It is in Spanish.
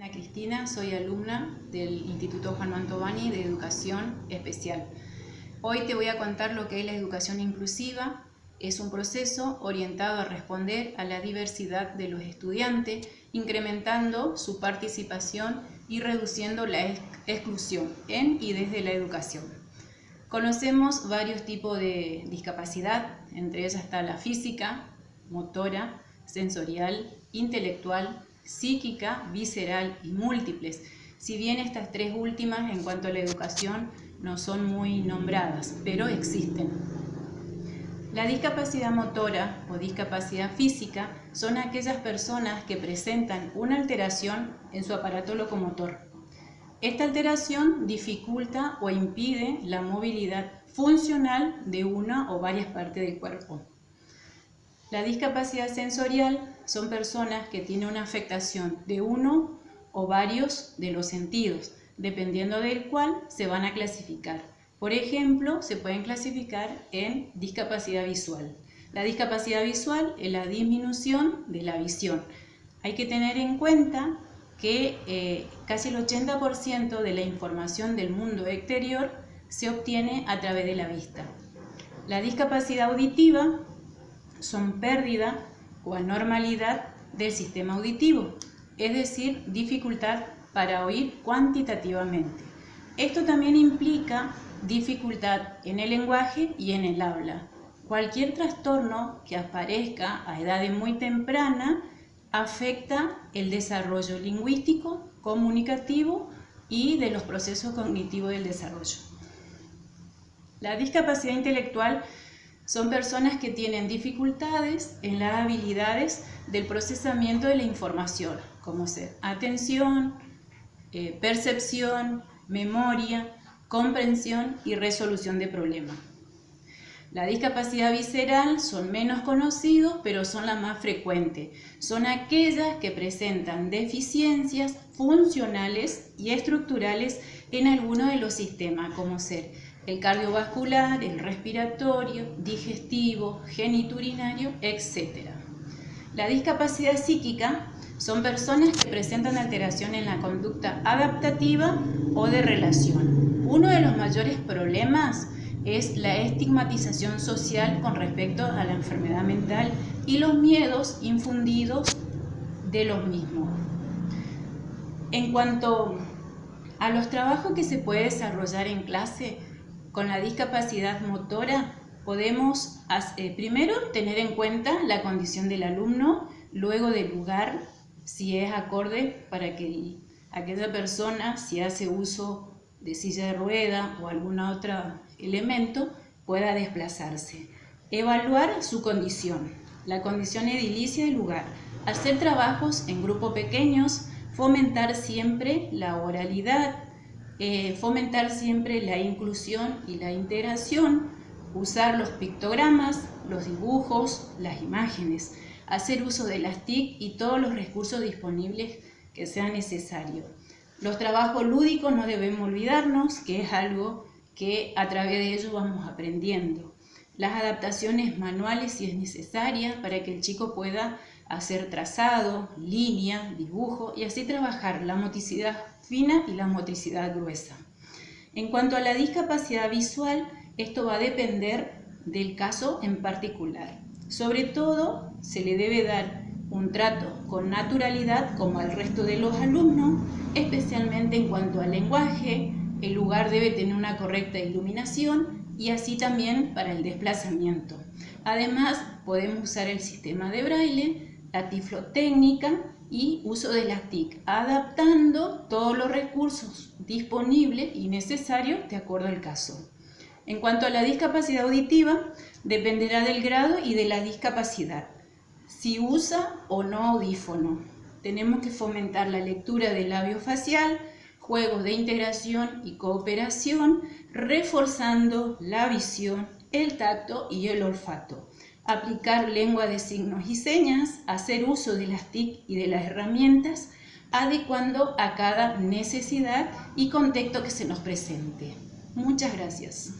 Cristina, soy alumna del Instituto Juan Mantovani de Educación Especial. Hoy te voy a contar lo que es la educación inclusiva. Es un proceso orientado a responder a la diversidad de los estudiantes, incrementando su participación y reduciendo la exclusión en y desde la educación. Conocemos varios tipos de discapacidad, entre ellas está la física, motora, sensorial, intelectual, psíquica, visceral y múltiples, si bien estas tres últimas en cuanto a la educación no son muy nombradas, pero existen. La discapacidad motora o discapacidad física son aquellas personas que presentan una alteración en su aparato locomotor. Esta alteración dificulta o impide la movilidad funcional de una o varias partes del cuerpo. La discapacidad sensorial son personas que tienen una afectación de uno o varios de los sentidos, dependiendo del cual se van a clasificar. Por ejemplo, se pueden clasificar en discapacidad visual. La discapacidad visual es la disminución de la visión. Hay que tener en cuenta que casi el 80% de la información del mundo exterior se obtiene a través de la vista. La discapacidad auditiva son pérdida o anormalidad del sistema auditivo, es decir, dificultad para oír cuantitativamente. Esto también implica dificultad en el lenguaje y en el habla. Cualquier trastorno que aparezca a edades muy tempranas afecta el desarrollo lingüístico, comunicativo y de los procesos cognitivos del desarrollo. La discapacidad intelectual son personas que tienen dificultades en las habilidades del procesamiento de la información, como ser atención, percepción, memoria, comprensión y resolución de problemas. La discapacidad visceral son menos conocidos, pero son las más frecuentes. Son aquellas que presentan deficiencias funcionales y estructurales en alguno de los sistemas, como ser el cardiovascular, el respiratorio, digestivo, geniturinario, etc. La discapacidad psíquica son personas que presentan alteración en la conducta adaptativa o de relación. Uno de los mayores problemas es la estigmatización social con respecto a la enfermedad mental y los miedos infundidos de los mismos. En cuanto a los trabajos que se puede desarrollar en clase con la discapacidad motora, podemos primero tener en cuenta la condición del alumno, luego del lugar, si es acorde para que aquella persona, si hace uso de silla de rueda o algún otro elemento, pueda desplazarse. Evaluar su condición, la condición edilicia del lugar, hacer trabajos en grupos pequeños, fomentar siempre la oralidad, fomentar siempre la inclusión y la integración, usar los pictogramas, los dibujos, las imágenes, hacer uso de las TIC y todos los recursos disponibles que sean necesarios. Los trabajos lúdicos no debemos olvidarnos, que es algo que a través de ellos vamos aprendiendo. Las adaptaciones manuales si es necesaria para que el chico pueda hacer trazado, línea, dibujo y así trabajar la motricidad fina y la motricidad gruesa. En cuanto a la discapacidad visual, esto va a depender del caso en particular. Sobre todo, se le debe dar un trato con naturalidad como al resto de los alumnos, especialmente en cuanto al lenguaje. El lugar debe tener una correcta iluminación y así también para el desplazamiento. Además, podemos usar el sistema de braille, la tiflotécnica y uso de las TIC, adaptando todos los recursos disponibles y necesarios de acuerdo al caso. En cuanto a la discapacidad auditiva, dependerá del grado y de la discapacidad. Si usa o no audífono, tenemos que fomentar la lectura del labio facial, juegos de integración y cooperación, reforzando la visión, el tacto y el olfato. Aplicar lengua de signos y señas, hacer uso de las TIC y de las herramientas, adecuando a cada necesidad y contexto que se nos presente. Muchas gracias.